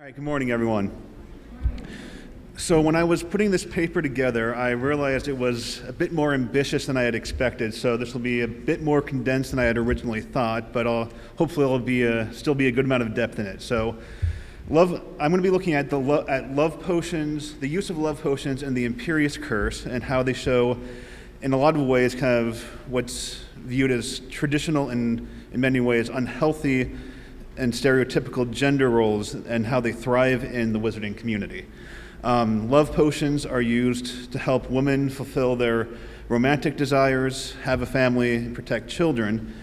All right, good morning, everyone. So when I was putting this paper together, I realized it was a bit more ambitious than I had expected. So this will be a bit more condensed than I had originally thought, but hopefully it'll still be a good amount of depth in it. So I'm going to be looking at love potions, the use of love potions, and the Imperious Curse, and how they show, in a lot of ways, kind of what's viewed as traditional and in many ways unhealthy and stereotypical gender roles and how they thrive in the wizarding community. Love potions are used to help women fulfill their romantic desires, have a family, and protect children,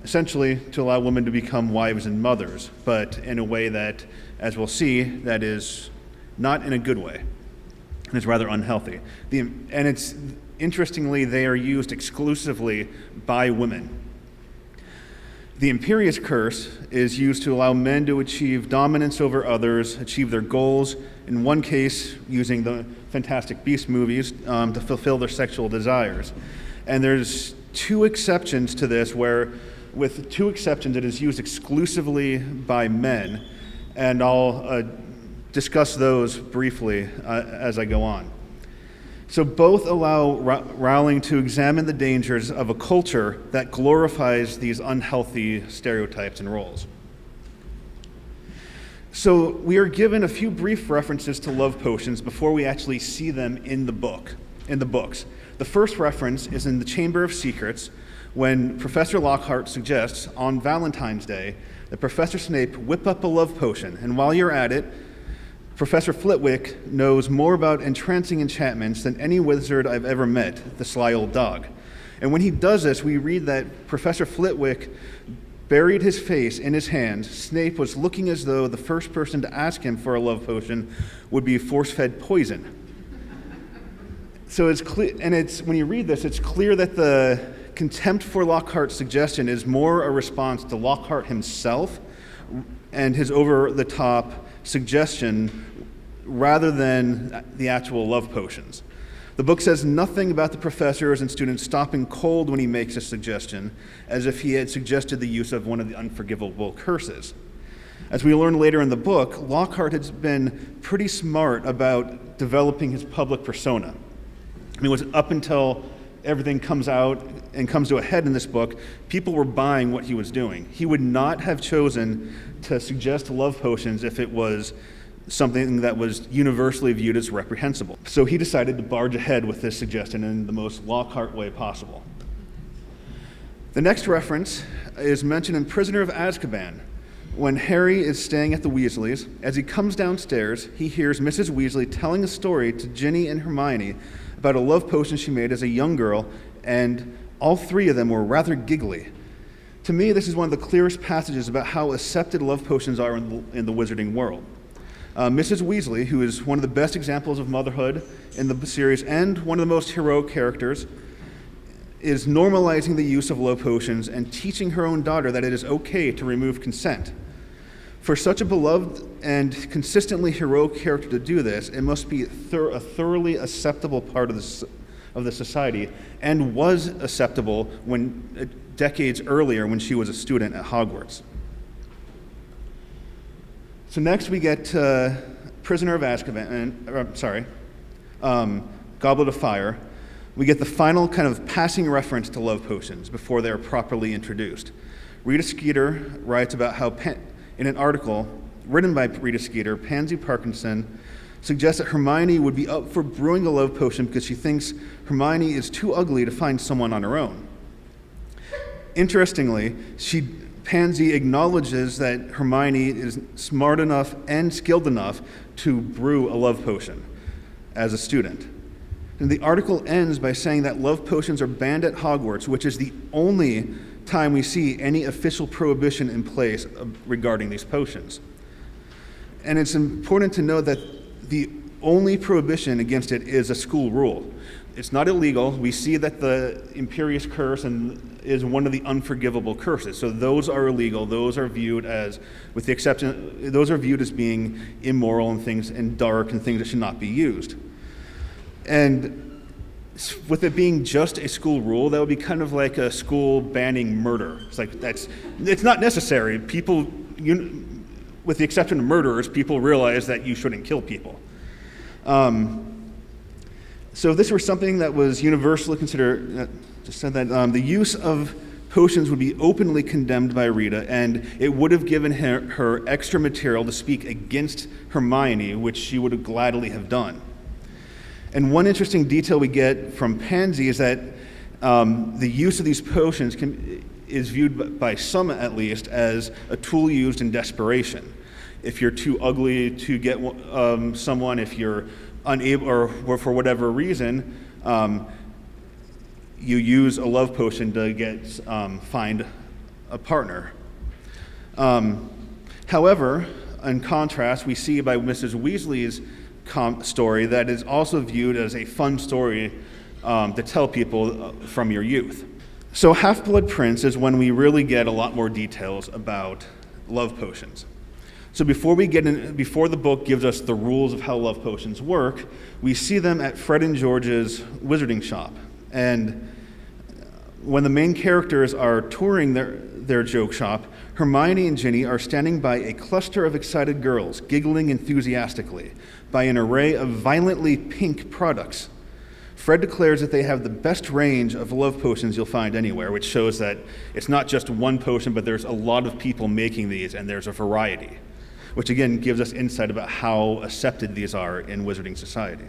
essentially to allow women to become wives and mothers, but in a way that, as we'll see, that is not in a good way, and it's rather unhealthy. Interestingly, they are used exclusively by women. The Imperious Curse is used to allow men to achieve dominance over others, achieve their goals, in one case using the Fantastic Beasts movies to fulfill their sexual desires. And there's two exceptions to this where, with two exceptions, it is used exclusively by men, and I'll discuss those briefly as I go on. So both allow Rowling to examine the dangers of a culture that glorifies these unhealthy stereotypes and roles. So we are given a few brief references to love potions before we actually see them in the books. The first reference is in the Chamber of Secrets, when Professor Lockhart suggests on Valentine's Day that Professor Snape whip up a love potion, and while you're at it, Professor Flitwick knows more about entrancing enchantments than any wizard I've ever met, the sly old dog. And when he does this, we read that Professor Flitwick buried his face in his hands. Snape was looking as though the first person to ask him for a love potion would be force-fed poison. So it's clear, and when you read this, it's clear that the contempt for Lockhart's suggestion is more a response to Lockhart himself and his over-the-top suggestion rather than the actual love potions. The book says nothing about the professors and students stopping cold when he makes a suggestion, as if he had suggested the use of one of the unforgivable curses. As we learn later in the book, Lockhart has been pretty smart about developing his public persona. I mean, it was up until everything comes out and comes to a head in this book, people were buying what he was doing. He would not have chosen to suggest love potions if it was something that was universally viewed as reprehensible. So he decided to barge ahead with this suggestion in the most Lockhart way possible. The next reference is mentioned in Prisoner of Azkaban, when Harry is staying at the Weasleys. As he comes downstairs, he hears Mrs. Weasley telling a story to Ginny and Hermione about a love potion she made as a young girl, and all three of them were rather giggly. To me, this is one of the clearest passages about how accepted love potions are in the wizarding world. Mrs. Weasley, who is one of the best examples of motherhood in the series and one of the most heroic characters, is normalizing the use of love potions and teaching her own daughter that it is okay to remove consent. For such a beloved and consistently heroic character to do this, it must be a thoroughly acceptable part of the society, and was acceptable decades earlier when she was a student at Hogwarts. So next we get Prisoner of Azkaban, Goblet of Fire. We get the final kind of passing reference to love potions before they're properly introduced. Rita Skeeter writes about how, in an article written by Rita Skeeter, Pansy Parkinson suggests that Hermione would be up for brewing a love potion because she thinks Hermione is too ugly to find someone on her own. Interestingly, Pansy acknowledges that Hermione is smart enough and skilled enough to brew a love potion as a student. And the article ends by saying that love potions are banned at Hogwarts, which is the only time we see any official prohibition in place regarding these potions. And it's important to note that the only prohibition against it is a school rule. It's not illegal. We see that the Imperious Curse is one of the unforgivable curses. So those are illegal. Those are viewed as, with the exception, those are viewed as being immoral and dark and things that should not be used. And with it being just a school rule, that would be kind of like a school banning murder. It's like it's not necessary. with the exception of murderers, people realize that you shouldn't kill people. So if this were something that was universally considered, just said that the use of potions would be openly condemned by Rita, and it would have given her extra material to speak against Hermione, which she would have gladly have done. And one interesting detail we get from Pansy is that the use of these potions is viewed by some, at least, as a tool used in desperation. If you're too ugly to get someone, if you're unable, or for whatever reason, you use a love potion to find a partner. However, in contrast, we see by Mrs. Weasley's story that is also viewed as a fun story to tell people from your youth. So Half-Blood Prince is when we really get a lot more details about love potions. So before the book gives us the rules of how love potions work, we see them at Fred and George's wizarding shop. And when the main characters are touring their joke shop, Hermione and Ginny are standing by a cluster of excited girls, giggling enthusiastically, by an array of violently pink products. Fred declares that they have the best range of love potions you'll find anywhere, which shows that it's not just one potion, but there's a lot of people making these, and there's a variety, which again gives us insight about how accepted these are in wizarding society.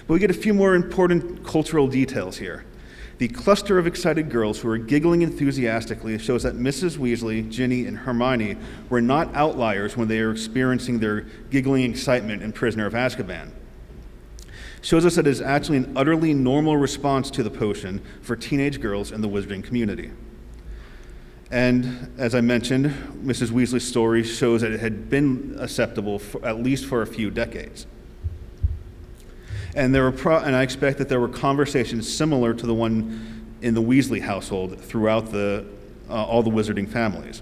But we get a few more important cultural details here. The cluster of excited girls who are giggling enthusiastically shows that Mrs. Weasley, Ginny, and Hermione were not outliers when they were experiencing their giggling excitement in Prisoner of Azkaban. Shows us that it is actually an utterly normal response to the potion for teenage girls in the wizarding community. And as I mentioned, Mrs. Weasley's story shows that it had been acceptable at least for a few decades. And I expect that there were conversations similar to the one in the Weasley household throughout all the wizarding families.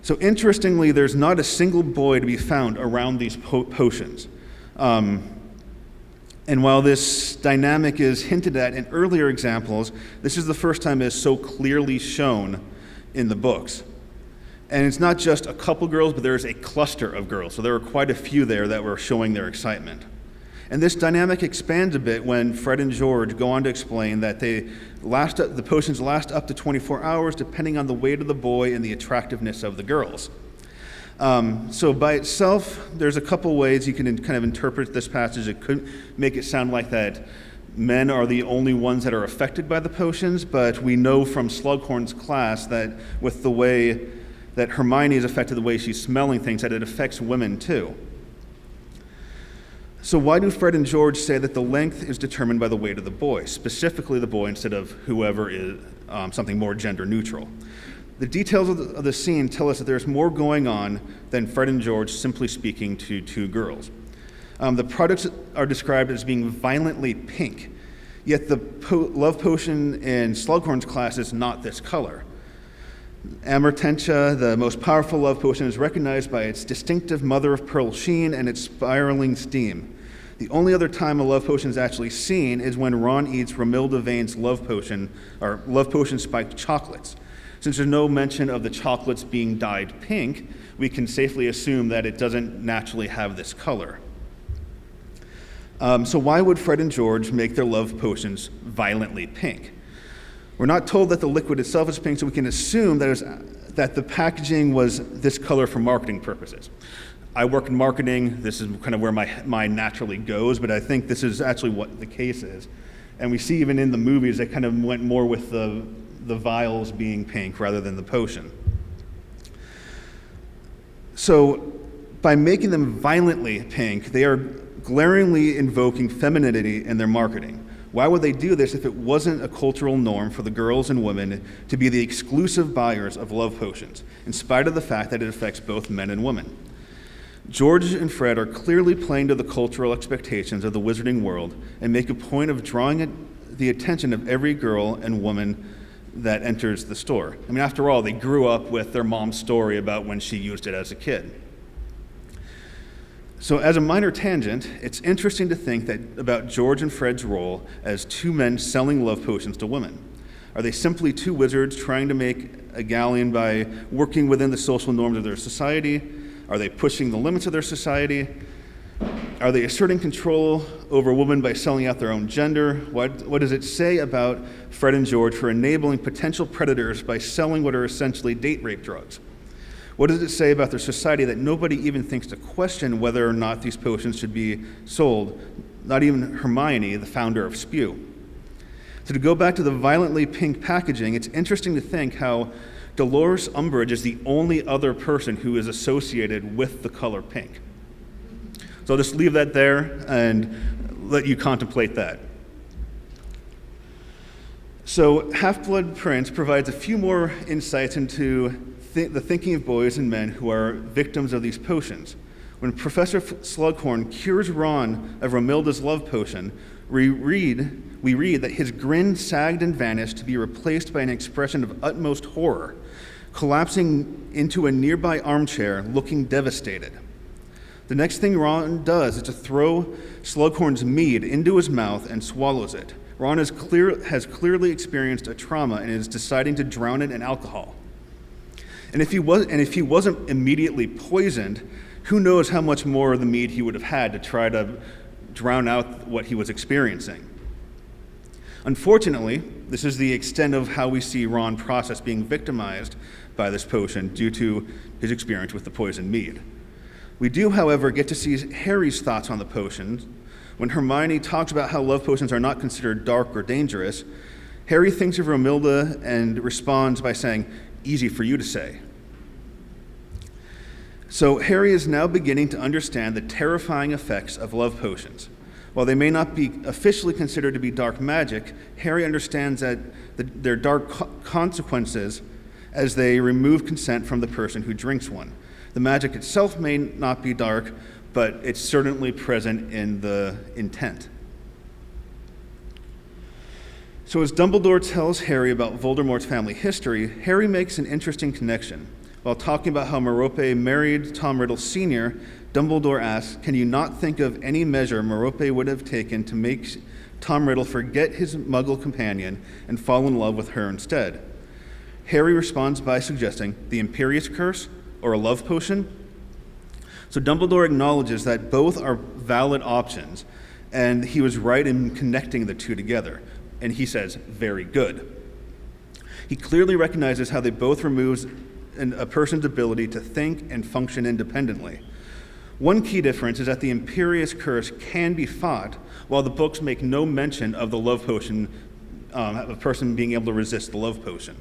So interestingly, there's not a single boy to be found around these potions. And while this dynamic is hinted at in earlier examples, this is the first time it is so clearly shown in the books. And it's not just a couple girls, but there's a cluster of girls. So there were quite a few there that were showing their excitement. And this dynamic expands a bit when Fred and George go on to explain that the potions last up to 24 hours, depending on the weight of the boy and the attractiveness of the girls. So by itself, there's a couple ways you can kind of interpret this passage. It could make it sound like that men are the only ones that are affected by the potions, but we know from Slughorn's class that with the way that Hermione is affected, the way she's smelling things, that it affects women too. So why do Fred and George say that the length is determined by the weight of the boy, specifically the boy instead of whoever is something more gender neutral? The details of the scene tell us that there's more going on than Fred and George simply speaking to two girls. The products are described as being violently pink, yet the love potion in Slughorn's class is not this color. Amortentia, the most powerful love potion, is recognized by its distinctive mother-of-pearl sheen and its spiraling steam. The only other time a love potion is actually seen is when Ron eats Romilda Vane's love potion spiked chocolates. Since there's no mention of the chocolates being dyed pink, we can safely assume that it doesn't naturally have this color. So why would Fred and George make their love potions violently pink? We're not told that the liquid itself is pink, so we can assume that the packaging was this color for marketing purposes. I work in marketing. This is kind of where my mind naturally goes, but I think this is actually what the case is. And we see even in the movies, they kind of went more with the vials being pink rather than the potion. So by making them violently pink, they are glaringly invoking femininity in their marketing. Why would they do this if it wasn't a cultural norm for the girls and women to be the exclusive buyers of love potions, in spite of the fact that it affects both men and women? George and Fred are clearly playing to the cultural expectations of the wizarding world and make a point of drawing the attention of every girl and woman that enters the store. I mean, after all, they grew up with their mom's story about when she used it as a kid. So as a minor tangent, it's interesting to think about George and Fred's role as two men selling love potions to women. Are they simply two wizards trying to make a galleon by working within the social norms of their society? Are they pushing the limits of their society? Are they asserting control over women by selling out their own gender? What does it say about Fred and George for enabling potential predators by selling what are essentially date rape drugs? What does it say about their society that nobody even thinks to question whether or not these potions should be sold? Not even Hermione, the founder of Spew. So to go back to the violently pink packaging, it's interesting to think how Dolores Umbridge is the only other person who is associated with the color pink. So I'll just leave that there and let you contemplate that. So Half-Blood Prince provides a few more insights into the thinking of boys and men who are victims of these potions. When Professor Slughorn cures Ron of Romilda's love potion, we read that his grin sagged and vanished to be replaced by an expression of utmost horror, collapsing into a nearby armchair, looking devastated. The next thing Ron does is to throw Slughorn's mead into his mouth and swallows it. Ron has clearly experienced a trauma and is deciding to drown it in alcohol. And if he wasn't immediately poisoned, who knows how much more of the mead he would have had to try to drown out what he was experiencing. Unfortunately, this is the extent of how we see Ron process being victimized by this potion due to his experience with the poisoned mead. We do, however, get to see Harry's thoughts on the potions. When Hermione talks about how love potions are not considered dark or dangerous, Harry thinks of Romilda and responds by saying, "Easy for you to say." So Harry is now beginning to understand the terrifying effects of love potions. While they may not be officially considered to be dark magic, Harry understands that their dark consequences as they remove consent from the person who drinks one. The magic itself may not be dark, but it's certainly present in the intent. So as Dumbledore tells Harry about Voldemort's family history, Harry makes an interesting connection. While talking about how Merope married Tom Riddle Sr., Dumbledore asks, can you not think of any measure Merope would have taken to make Tom Riddle forget his Muggle companion and fall in love with her instead? Harry responds by suggesting the Imperius Curse or a love potion. So Dumbledore acknowledges that both are valid options, and he was right in connecting the two together. And he says, very good. He clearly recognizes how they both remove a person's ability to think and function independently. One key difference is that the Imperius Curse can be fought, while the books make no mention of the love potion, a person being able to resist the love potion.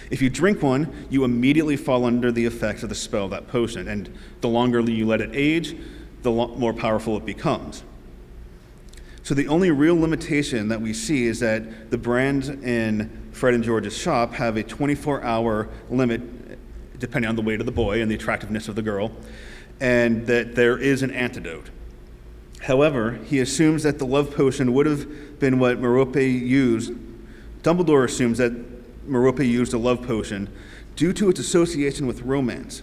If you drink one, you immediately fall under the effects of the spell of that potion, and the longer you let it age, the more powerful it becomes. So the only real limitation that we see is that the brands in Fred and George's shop have a 24-hour limit, depending on the weight of the boy and the attractiveness of the girl, and that there is an antidote. However, he assumes that the love potion would have been what Merope used. Dumbledore assumes that Merope used a love potion due to its association with romance,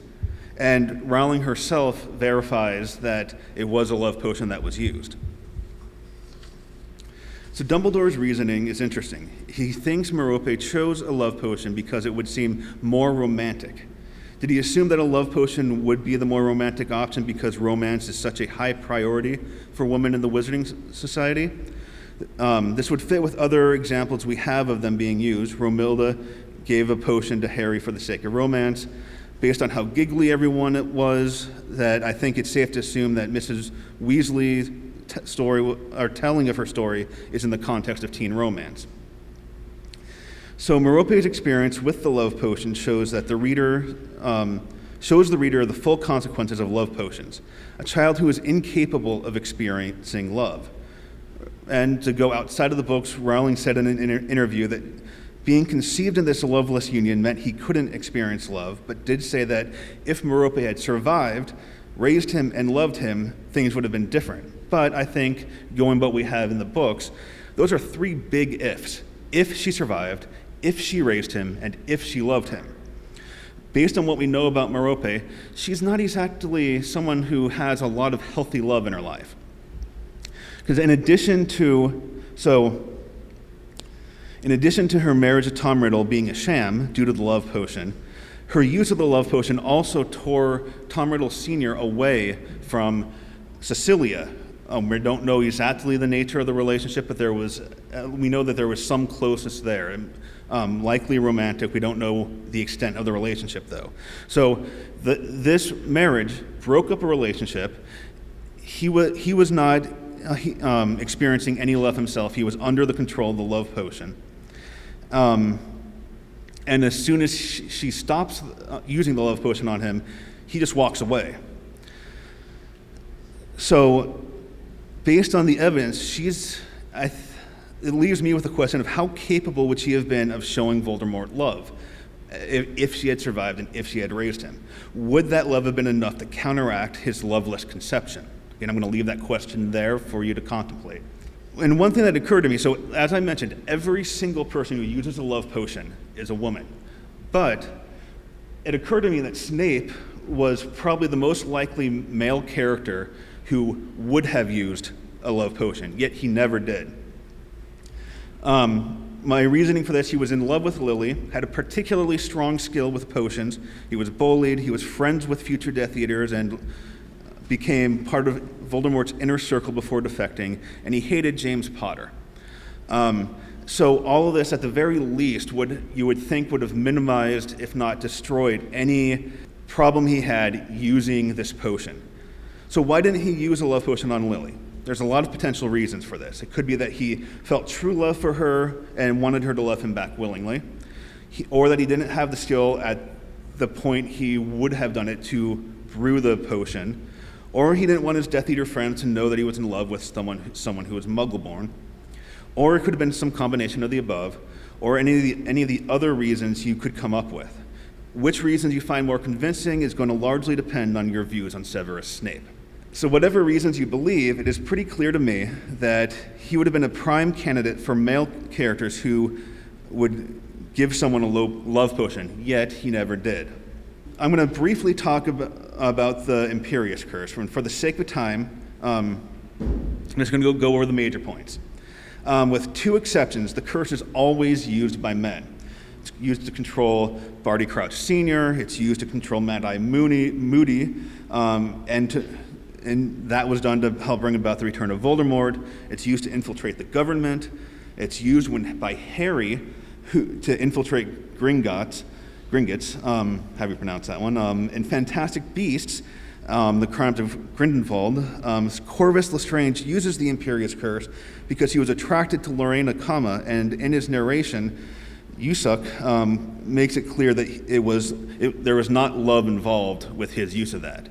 and Rowling herself verifies that it was a love potion that was used. So Dumbledore's reasoning is interesting. He thinks Merope chose a love potion because it would seem more romantic. Did he assume that a love potion would be the more romantic option because romance is such a high priority for women in the Wizarding Society? This would fit with other examples we have of them being used. Romilda gave a potion to Harry for the sake of romance. Based on how giggly everyone was, that I think it's safe to assume that Mrs. Weasley's telling of her story is in the context of teen romance. So Merope's experience with the love potion shows the reader the full consequences of love potions. A child who is incapable of experiencing love. And to go outside of the books, Rowling said in an interview that being conceived in this loveless union meant he couldn't experience love, but did say that if Merope had survived, raised him, and loved him, things would have been different. But I think, going by what we have in the books, those are three big ifs. If she survived, if she raised him, and if she loved him. Based on what we know about Merope, she's not exactly someone who has a lot of healthy love in her life. Because in addition to her marriage to Tom Riddle being a sham due to the love potion, Her use of the love potion also tore Tom Riddle Sr. away from Cecilia. We don't know exactly the nature of the relationship, but we know that there was some closeness there. Likely romantic. We don't know the extent of the relationship, though. So this marriage broke up a relationship. He was not experiencing any love himself. He was under the control of the love potion. And as soon as she stops using the love potion on him, he just walks away. So, based on the evidence, it leaves me with the question of how capable would she have been of showing Voldemort love if she had survived and if she had raised him? Would that love have been enough to counteract his loveless conception? And I'm going to leave that question there for you to contemplate. And one thing that occurred to me, so as I mentioned, every single person who uses a love potion is a woman. But it occurred to me that Snape was probably the most likely male character who would have used a love potion, yet he never did. My reasoning for this, he was in love with Lily, had a particularly strong skill with potions. He was bullied, he was friends with future Death Eaters, and became part of Voldemort's inner circle before defecting, and he hated James Potter. So all of this, at the very least, you would think would have minimized, if not destroyed, any problem he had using this potion. So why didn't he use a love potion on Lily? There's a lot of potential reasons for this. It could be that he felt true love for her and wanted her to love him back willingly, or that he didn't have the skill at the point he would have done it to brew the potion, or he didn't want his Death Eater friends to know that he was in love with someone who was Muggle-born, or it could have been some combination of the above, or any of the other reasons you could come up with. Which reasons you find more convincing is going to largely depend on your views on Severus Snape. So whatever reasons you believe, it is pretty clear to me that he would have been a prime candidate for male characters who would give someone a love potion, yet he never did. I'm going to briefly talk about the Imperius Curse. And for the sake of time, I'm just going to go over the major points. With two exceptions, the curse is always used by men. It's used to control Barty Crouch Sr., it's used to control Mad-Eye Moody, and that was done to help bring about the return of Voldemort. It's used to infiltrate the government. It's used by Harry to infiltrate Gringotts, how do you pronounce that one? In Fantastic Beasts, The Crimes of Grindelwald, Corvus Lestrange uses the Imperius Curse because he was attracted to Lorena Kama, and in his narration, Yusuk makes it clear that there was not love involved with his use of that.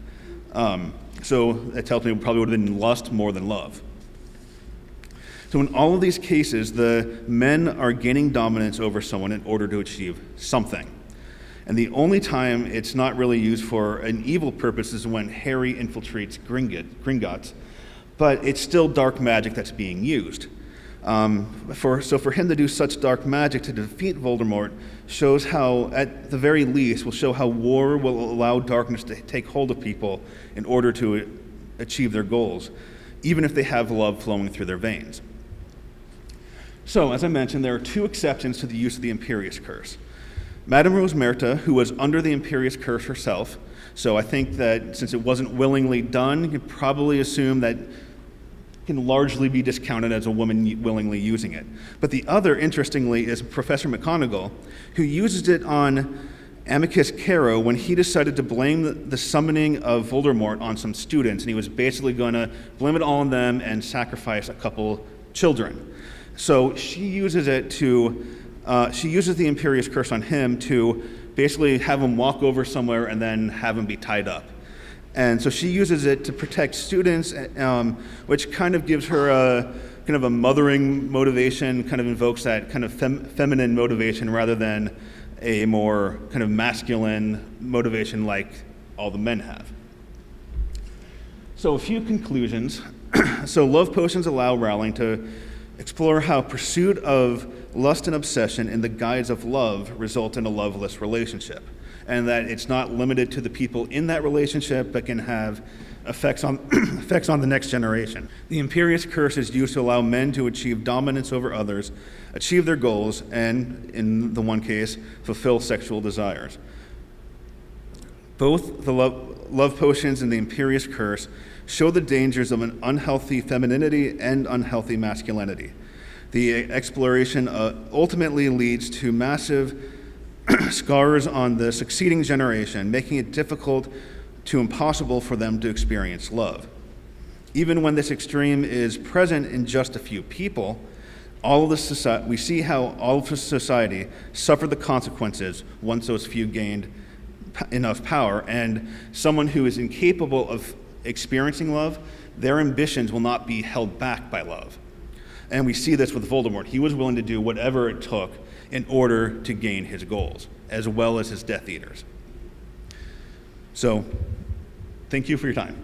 So it tells me it probably would have been lust more than love. So in all of these cases, the men are gaining dominance over someone in order to achieve something. And the only time it's not really used for an evil purpose is when Harry infiltrates Gringotts, but it's still dark magic that's being used. For him to do such dark magic to defeat Voldemort shows how, at the very least, will show how war will allow darkness to take hold of people in order to achieve their goals, even if they have love flowing through their veins. So, as I mentioned, there are two exceptions to the use of the Imperius Curse. Madame Rosmerta, who was under the Imperius Curse herself, so I think that since it wasn't willingly done, you can probably assume that it can largely be discounted as a woman willingly using it. But the other, interestingly, is Professor McGonagall, who uses it on Amicus Caro when he decided to blame the summoning of Voldemort on some students, and he was basically going to blame it all on them and sacrifice a couple children. So she uses the Imperius Curse on him to basically have him walk over somewhere and then have him be tied up. And so she uses it to protect students, which kind of gives her a mothering motivation, kind of invokes that kind of feminine motivation rather than a more kind of masculine motivation like all the men have. So a few conclusions. So love potions allow Rowling to explore how pursuit of lust and obsession in the guise of love result in a loveless relationship, and that it's not limited to the people in that relationship, but can have effects on the next generation. The Imperius Curse is used to allow men to achieve dominance over others, achieve their goals, and, in the one case, fulfill sexual desires. Both the love potions and the Imperious Curse show the dangers of an unhealthy femininity and unhealthy masculinity. The exploration ultimately leads to massive scars on the succeeding generation, making it difficult to impossible for them to experience love. Even when this extreme is present in just a few people, we see how all of society suffered the consequences once those few gained enough power, and someone who is incapable of experiencing love, their ambitions will not be held back by love. And we see this with Voldemort. He was willing to do whatever it took in order to gain his goals, as well as his Death Eaters. So, thank you for your time.